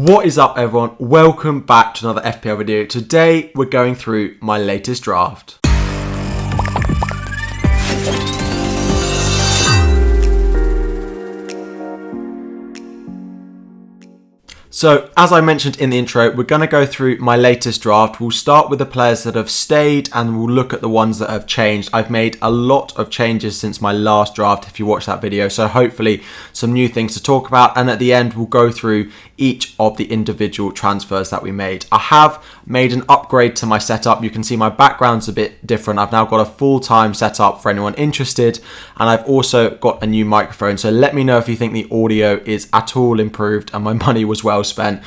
What is up, everyone? Welcome back to another FPL video. Today we're going through my latest draft. So, as I mentioned in the intro, we're going to go through my latest draft. We'll start with the players that have stayed and we'll look at the ones that have changed. I've made a lot of changes since my last draft, if you watched that video. So hopefully some new things to talk about. And at the end, we'll go through each of the individual transfers that we made. I have made an upgrade to my setup. You can see my background's a bit different. I've now got a full-time setup for anyone interested. And I've also got a new microphone. So let me know if you think the audio is at all improved and my money was well spent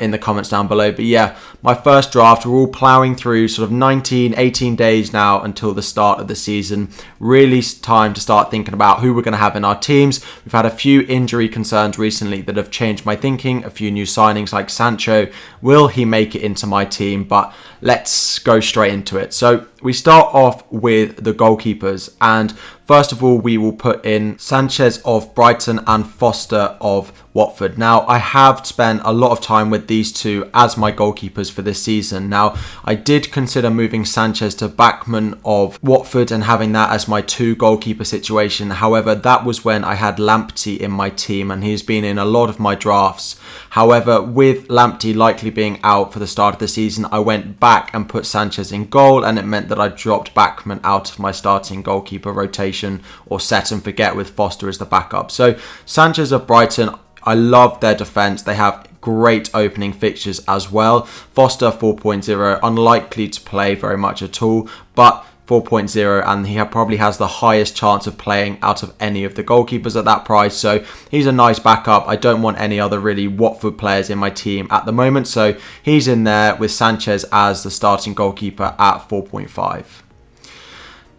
in the comments down below. But yeah, my first draft, we're all ploughing through sort of 18 days now until the start of the season. Really time to start thinking about who we're going to have in our teams. We've had a few injury concerns recently that have changed my thinking. A few new signings like Sancho. Will he make it into my team? But let's go straight into it. So we start off with the goalkeepers, and first of all we will put in Sanchez of Brighton and Foster of Watford. Now I have spent a lot of time with these two as my goalkeepers for this season. Now I did consider moving Sanchez to Backman of Watford and having that as my two goalkeeper situation. However, that was when I had Lamptey in my team and he's been in a lot of my drafts. However, with Lamptey likely being out for the start of the season, I went back and put Sanchez in goal, and it meant that I dropped Backman out of my starting goalkeeper rotation or set and forget with Foster as the backup. So Sanchez of Brighton, I love their defence. They have great opening fixtures as well. Foster 4.0, unlikely to play very much at all, but 4.0, and he probably has the highest chance of playing out of any of the goalkeepers at that price. So he's a nice backup. I don't want any other really Watford players in my team at the moment. So he's in there with Sanchez as the starting goalkeeper at 4.5.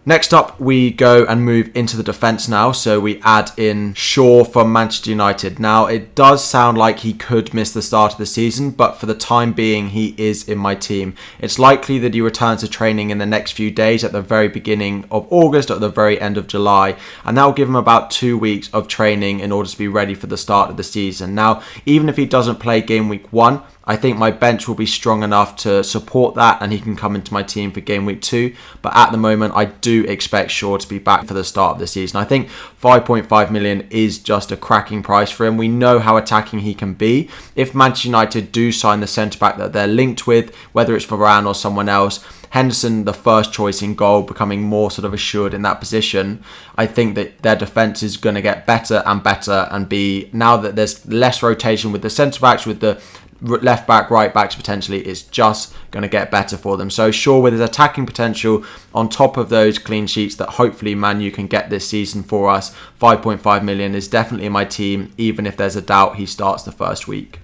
Next up, we go and move into the defence now. So we add in Shaw from Manchester United. Now, it does sound like he could miss the start of the season, but for the time being, he is in my team. It's likely that he returns to training in the next few days at the very beginning of August or at the very end of July. And that will give him about 2 weeks of training in order to be ready for the start of the season. Now, even if he doesn't play game week 1, I think my bench will be strong enough to support that and he can come into my team for game week 2. But at the moment, I do expect Shaw to be back for the start of the season. I think 5.5 million is just a cracking price for him. We know how attacking he can be. If Manchester United do sign the centre-back that they're linked with, whether it's Varane or someone else, Henderson, the first choice in goal, becoming more sort of assured in that position, I think that their defence is going to get better and better and be, now that there's less rotation with the centre-backs, with the left back, right backs potentially, is just going to get better for them. So Shaw, with his attacking potential on top of those clean sheets that hopefully Man U can get this season for us, 5.5 million is definitely in my team, even if there's a doubt he starts the first week.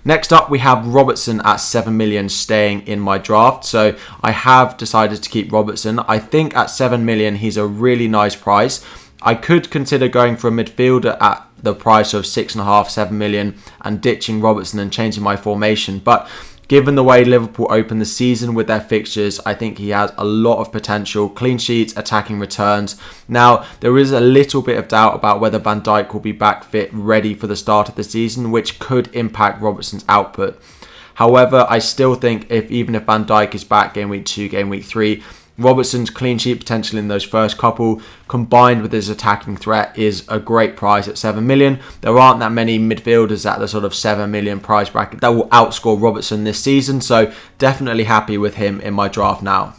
Next up, we have Robertson at 7 million staying in my draft. So I have decided to keep Robertson. I think at 7 million, he's a really nice price. I could consider going for a midfielder at the price of 6.5, 7 million and ditching Robertson and changing my formation. But given the way Liverpool opened the season with their fixtures, I think he has a lot of potential. Clean sheets, attacking returns. Now, there is a little bit of doubt about whether Van Dijk will be back fit, ready for the start of the season, which could impact Robertson's output. However, I still think even if Van Dijk is back game week 2, game week 3, Robertson's clean sheet potential in those first couple, combined with his attacking threat, is a great price at 7 million. There aren't that many midfielders at the sort of 7 million price bracket that will outscore Robertson this season, so definitely happy with him in my draft now.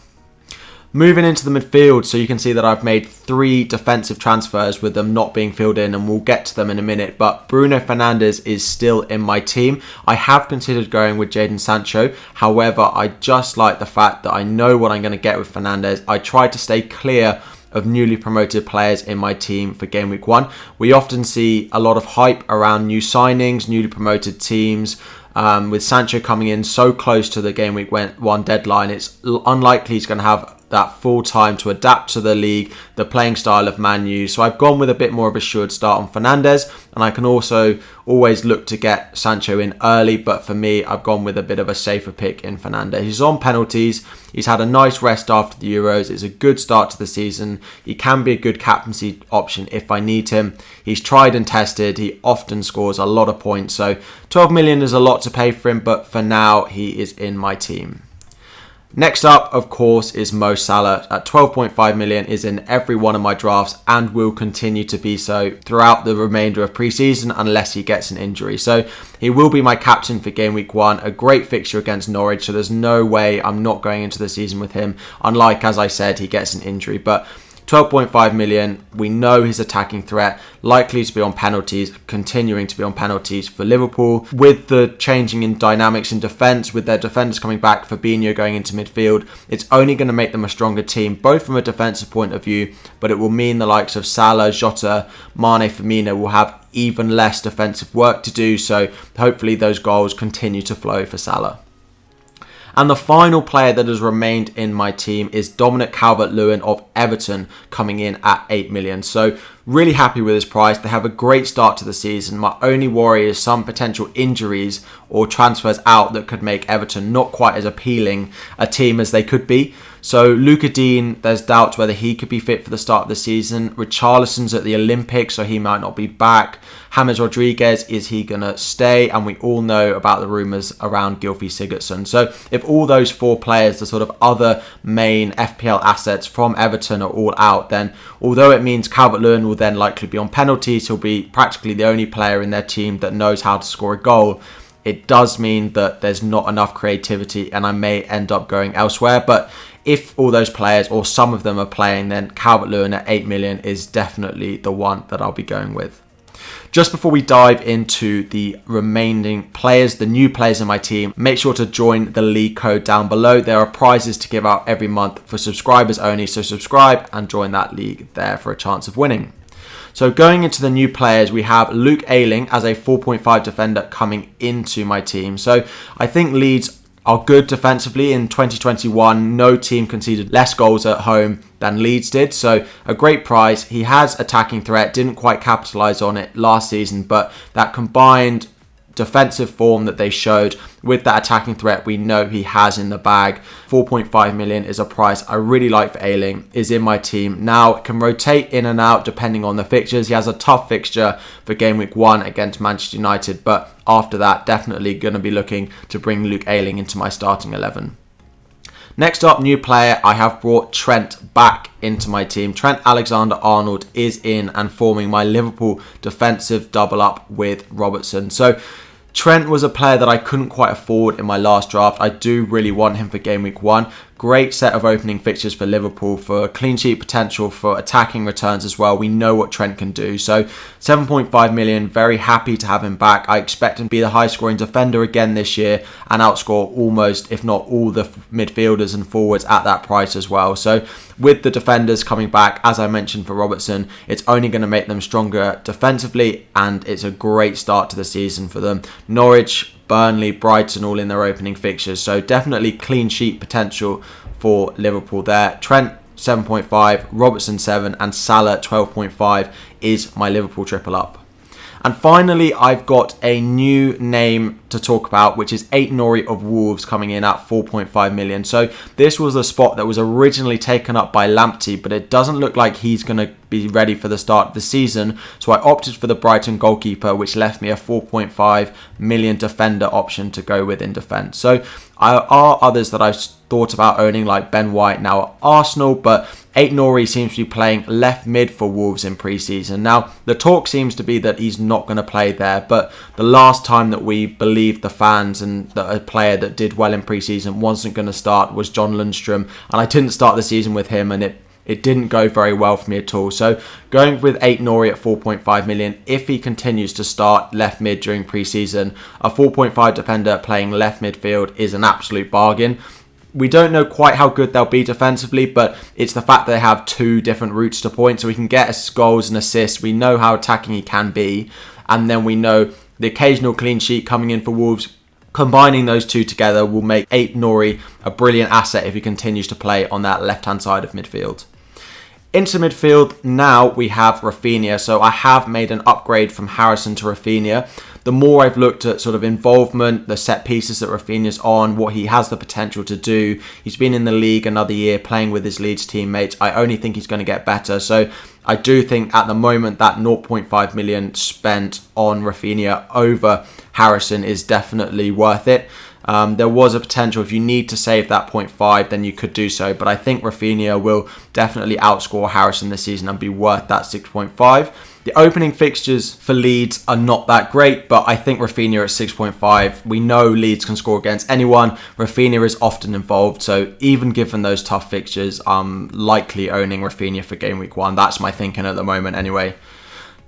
Moving into the midfield, so you can see that I've made 3 defensive transfers with them not being filled in, and we'll get to them in a minute. But Bruno Fernandes is still in my team. I have considered going with Jadon Sancho. However, I just like the fact that I know what I'm going to get with Fernandes. I try to stay clear of newly promoted players in my team for game week 1. We often see a lot of hype around new signings, newly promoted teams. With Sancho coming in so close to the game week 1 deadline, it's unlikely he's going to have that full time to adapt to the league, the playing style of Man U. So I've gone with a bit more of a assured start on Fernandes, and I can also always look to get Sancho in early, but for me, I've gone with a bit of a safer pick in Fernandes. He's on penalties, he's had a nice rest after the Euros, it's a good start to the season, he can be a good captaincy option if I need him. He's tried and tested, he often scores a lot of points, so 12 million is a lot to pay for him, but for now, he is in my team. Next up, of course, is Mo Salah. At 12.5 million is in every one of my drafts and will continue to be so throughout the remainder of pre-season unless he gets an injury. So he will be my captain for game week 1, a great fixture against Norwich, so there's no way I'm not going into the season with him, unlike, as I said, he gets an injury. But 12.5 million, we know his attacking threat, likely to be on penalties, continuing to be on penalties for Liverpool. With the changing in dynamics in defence, with their defenders coming back, Fabinho going into midfield, it's only going to make them a stronger team, both from a defensive point of view, but it will mean the likes of Salah, Jota, Mane, Firmino will have even less defensive work to do, so hopefully those goals continue to flow for Salah. And the final player that has remained in my team is Dominic Calvert-Lewin of Everton, coming in at 8 million. So really happy with his price. They have a great start to the season. My only worry is some potential injuries or transfers out that could make Everton not quite as appealing a team as they could be. So Luca Dean, there's doubts whether he could be fit for the start of the season. Richarlison's at the Olympics, so he might not be back. James Rodriguez, is he going to stay? And we all know about the rumours around Gylfi Sigurdsson. So if all those 4 players, the sort of other main FPL assets from Everton, are all out, then although it means Calvert-Lewin will then likely be on penalties, he'll be practically the only player in their team that knows how to score a goal. It does mean that there's not enough creativity and I may end up going elsewhere. But if all those players or some of them are playing, then Calvert-Lewin at 8 million is definitely the one that I'll be going with. Just before we dive into the remaining players, the new players in my team, make sure to join the league code down below. There are prizes to give out every month for subscribers only, so subscribe and join that league there for a chance of winning. So going into the new players, we have Luke Ayling as a 4.5 defender coming into my team. So I think Leeds are good defensively in 2021. No team conceded less goals at home than Leeds did. So a great price. He has attacking threat, didn't quite capitalise on it last season, but that combined defensive form that they showed with that attacking threat we know he has in the bag. 4.5 million is a price I really like for Ayling, is in my team. Now it can rotate in and out depending on the fixtures. He has a tough fixture for game week 1 against Manchester United, but after that definitely going to be looking to bring Luke Ayling into my starting 11. Next up, new player, I have brought Trent back into my team. Trent Alexander-Arnold is in and forming my Liverpool defensive double up with Robertson. So Trent was a player that I couldn't quite afford in my last draft. I do really want him for game week 1. Great set of opening fixtures for Liverpool, for clean sheet potential, for attacking returns as well. We know what Trent can do. So 7.5 million, very happy to have him back. I expect him to be the high scoring defender again this year and outscore almost, if not all, the midfielders and forwards at that price as well. So with the defenders coming back, as I mentioned for Robertson, it's only going to make them stronger defensively, and it's a great start to the season for them. Norwich, Burnley, Brighton all in their opening fixtures, so definitely clean sheet potential for Liverpool there. Trent 7.5, Robertson 7 and Salah 12.5 is my Liverpool triple up. And finally, I've got a new name to talk about, which is Aït-Nouri of Wolves coming in at 4.5 million. So this was a spot that was originally taken up by Lamptey, but it doesn't look like he's going to be ready for the start of the season. So I opted for the Brighton goalkeeper, which left me a 4.5 million defender option to go with in defence. So are others that I've thought about owning, like Ben White now at Arsenal, but Aït-Nouri seems to be playing left mid for Wolves in pre-season. Now, the talk seems to be that he's not going to play there, but the last time that we believed the fans and that a player that did well in pre-season wasn't going to start was John Lundstrom, and I didn't start the season with him, and it didn't go very well for me at all. So going with Aït-Nouri at 4.5 million, if he continues to start left mid during pre-season, a 4.5 defender playing left midfield is an absolute bargain. We don't know quite how good they'll be defensively, but it's the fact that they have 2 different routes to points, so we can get goals and assists. We know how attacking he can be, and then we know the occasional clean sheet coming in for Wolves Combining those two together will make Ape Nori a brilliant asset if he continues to play on that left-hand side of midfield. Into midfield, now we have Rafinha. So I have made an upgrade from Harrison to Rafinha. The more I've looked at sort of involvement, the set pieces that Rafinha's on, what he has the potential to do. He's been in the league another year playing with his Leeds teammates. I only think he's going to get better. So I do think at the moment that 0.5 million spent on Rafinha over Harrison is definitely worth it. There was a potential, if you need to save that 0.5, then you could do so. But I think Rafinha will definitely outscore Harrison this season and be worth that 6.5. The opening fixtures for Leeds are not that great, but I think Rafinha at 6.5, we know Leeds can score against anyone. Rafinha is often involved, so even given those tough fixtures, I'm likely owning Rafinha for game week 1. That's my thinking at the moment anyway.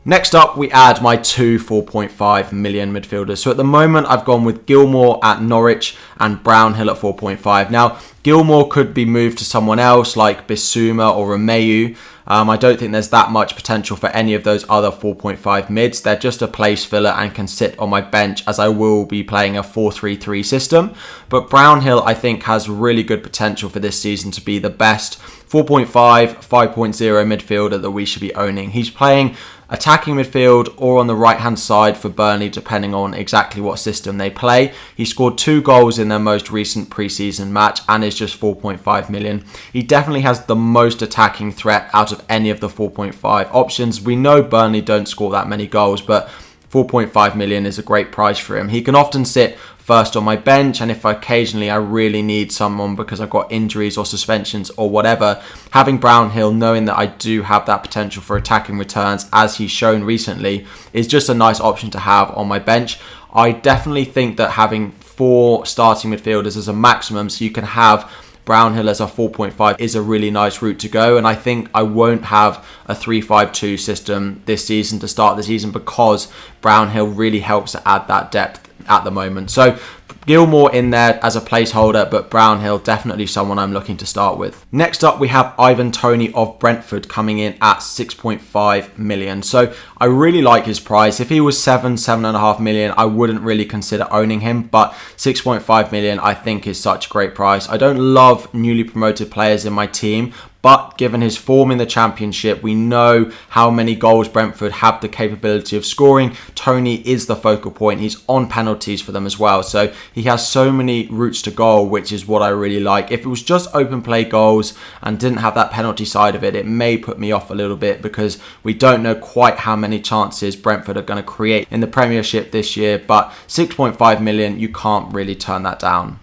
Next up, we add my two 4.5 million midfielders. So at the moment, I've gone with Gilmour at Norwich and Brownhill at 4.5. Now, Gilmour could be moved to someone else like Bissouma or Romeu. I don't think there's that much potential for any of those other 4.5 mids. They're just a place filler and can sit on my bench as I will be playing a 4-3-3 system. But Brownhill, I think, has really good potential for this season to be the best 4.5, 5.0 midfielder that we should be owning. He's playing attacking midfield or on the right hand side for Burnley, depending on exactly what system they play. He scored 2 goals in their most recent pre-season match and is just 4.5 million. He definitely has the most attacking threat out of any of the 4.5 options. We know Burnley don't score that many goals, but 4.5 million is a great price for him. He can often sit first on my bench, and if occasionally I really need someone because I've got injuries or suspensions or whatever, having Brownhill, knowing that I do have that potential for attacking returns as he's shown recently, is just a nice option to have on my bench. I definitely think that having 4 starting midfielders as a maximum, so you can have Brownhill as a 4.5, is a really nice route to go, and I think I won't have a 3-5-2 system this season to start the season because Brownhill really helps to add that depth at the moment. So Gilmour in there as a placeholder, but Brownhill definitely someone I'm looking to start with. Next up, we have Ivan Toney of Brentford coming in at 6.5 million. So I really like his price. If he was 7.5 million, I wouldn't really consider owning him, but 6.5 million I think is such a great price. I don't love newly promoted players in my team, but given his form in the Championship, we know how many goals Brentford have the capability of scoring. Toney is the focal point. He's on penalties for them as well. So he has so many routes to goal, which is what I really like. If it was just open play goals and didn't have that penalty side of it, it may put me off a little bit because we don't know quite how many chances Brentford are going to create in the Premiership this year. But 6.5 million, you can't really turn that down.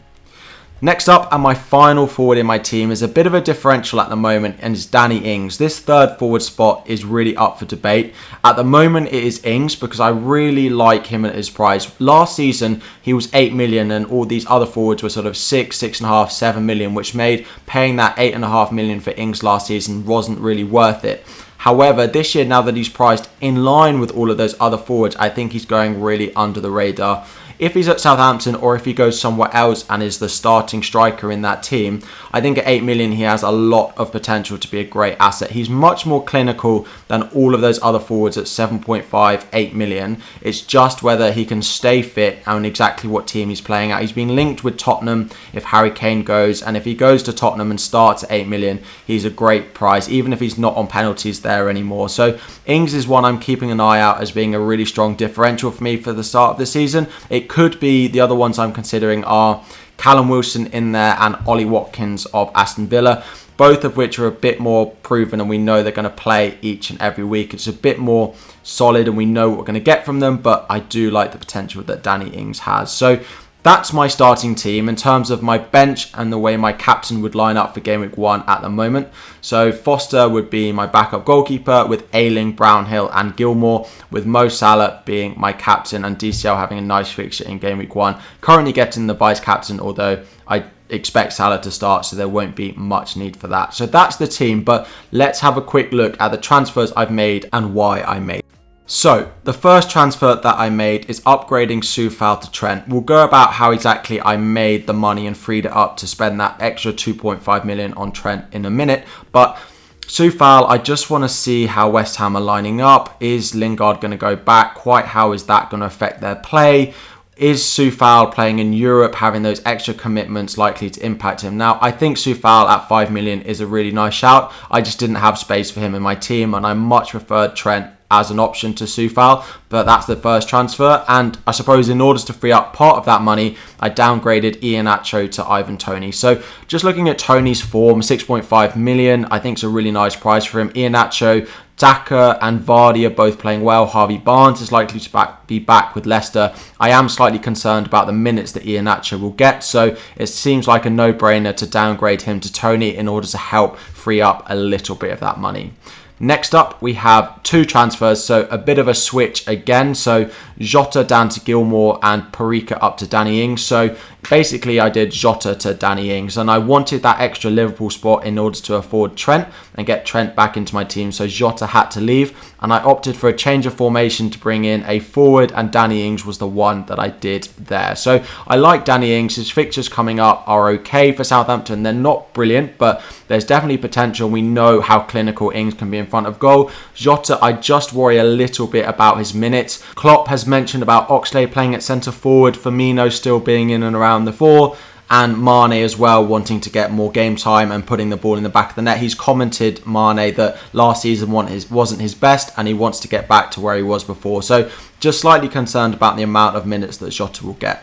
Next up, and my final forward in my team, is a bit of a differential at the moment, and is Danny Ings. This third forward spot is really up for debate. At the moment, it is Ings because I really like him at his price. Last season, he was 8 million, and all these other forwards were sort of 6, 6.5, 7 million, which made paying that 8.5 million for Ings last season wasn't really worth it. However, this year, now that he's priced in line with all of those other forwards, I think he's going really under the radar. If he's at Southampton or if he goes somewhere else and is the starting striker in that team, I think at 8 million he has a lot of potential to be a great asset. He's much more clinical than all of those other forwards at 7.5, 8 million. It's just whether he can stay fit and exactly what team he's playing at. He's been linked with Tottenham if Harry Kane goes, and if he goes to Tottenham and starts at 8 million, he's a great price, even if he's not on penalties there anymore. So Ings is one I'm keeping an eye out as being a really strong differential for me for the start of the season. It could be the other ones I'm considering are Callum Wilson in there and Ollie Watkins of Aston Villa, both of which are a bit more proven and we know they're going to play each and every week. It's a bit more solid and we know what we're going to get from them, but I do like the potential that Danny Ings has. So that's my starting team in terms of my bench and the way my captain would line up for Game Week 1 at the moment. So Foster would be my backup goalkeeper with Ayling, Brownhill and Gilmour, with Mo Salah being my captain and DCL having a nice fixture in Game Week 1. Currently getting the vice captain, although I expect Salah to start, so there won't be much need for that. So that's the team, but let's have a quick look at the transfers I've made and why I made. So, the first transfer that I made is upgrading Soufal to Trent. We'll go about how exactly I made the money and freed it up to spend that extra 2.5 million on Trent in a minute. But Soufal, I just want to see how West Ham are lining up. Is Lingard going to go back? Quite how is that going to affect their play? Is Soufal playing in Europe, having those extra commitments likely to impact him? Now, I think Soufal at 5 million is a really nice shout. I just didn't have space for him in my team, and I much preferred Trent as an option to Soufal, but that's the first transfer. And I suppose in order to free up part of that money, I downgraded Iheanacho to Ivan Toney. So just looking at Toney's form, 6.5 million, I think is a really nice price for him. Iheanacho, Daka and Vardy are both playing well. Harvey Barnes is likely to be back with Leicester. I am slightly concerned about the minutes that Iheanacho will get, so it seems like a no-brainer to downgrade him to Toney in order to help free up a little bit of that money. Next up, we have 2 transfers, so a bit of a switch again. So Jota down to Gilmour and Parika up to Danny Ings. So basically I did Jota to Danny Ings, and I wanted that extra Liverpool spot in order to afford Trent and get Trent back into my team. So Jota had to leave, and I opted for a change of formation to bring in a forward, and Danny Ings was the one that I did there. So I like Danny Ings. His fixtures coming up are okay for Southampton. They're not brilliant, but there's definitely potential. We know how clinical Ings can be in front of goal. Jota, I just worry a little bit about his minutes. Klopp has mentioned about Oxlade playing at centre forward, Firmino still being in and around the 4, and Mane as well wanting to get more game time and putting the ball in the back of the net. He's commented, Mane, that last season wasn't his best and he wants to get back to where he was before. So just slightly concerned about the amount of minutes that Jota will get.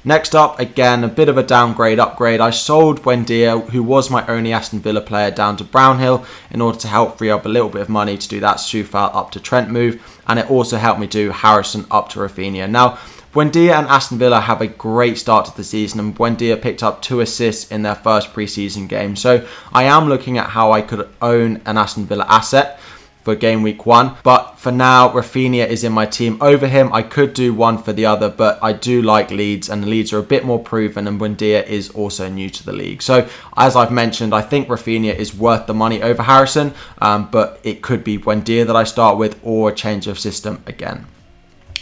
Next up, again, a bit of a downgrade upgrade. I sold Buendia, who was my only Aston Villa player, down to Brownhill in order to help free up a little bit of money to do that Soufal up to Trent move. And it also helped me do Harrison up to Rafinha. Now, Buendia and Aston Villa have a great start to the season, and Buendia picked up 2 assists in their first pre-season game. So I am looking at how I could own an Aston Villa asset for game week 1, but for now Rafinha is in my team over him. I could do one for the other, but I do like Leeds, and Leeds are a bit more proven, and Buendia is also new to the league. So as I've mentioned, I think Rafinha is worth the money over Harrison, but it could be Buendia that I start with, or a change of system again.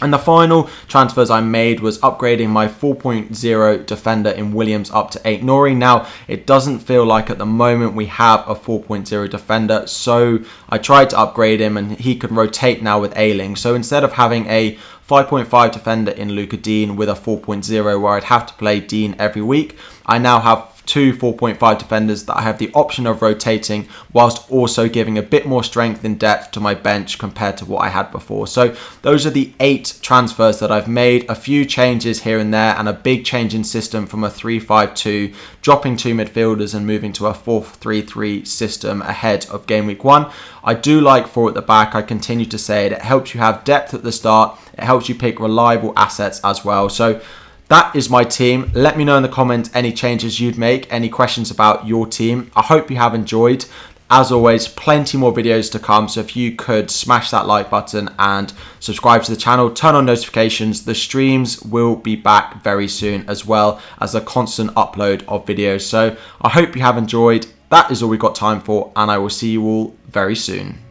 And the final transfers I made was upgrading my 4.0 defender in Williams up to 8 Nori. Now, it doesn't feel like at the moment we have a 4.0 defender, so I tried to upgrade him and he can rotate now with Ayling. So instead of having a 5.5 defender in Luca Dean with a 4.0 where I'd have to play Dean every week, I now have 2 4.5 defenders that I have the option of rotating, whilst also giving a bit more strength and depth to my bench compared to what I had before. So those are the 8 transfers that I've made. A few changes here and there, and a big change in system from a 3-5-2, dropping 2 midfielders and moving to a 4-3-3 system ahead of game week 1. I do like 4 at the back. I continue to say it. It helps you have depth at the start. It helps you pick reliable assets as well. So that is my team. Let me know in the comments any changes you'd make, any questions about your team. I hope you have enjoyed. As always, plenty more videos to come, so if you could smash that like button and subscribe to the channel, turn on notifications. The streams will be back very soon, as well as a constant upload of videos. So I hope you have enjoyed. That is all we've got time for, and I will see you all very soon.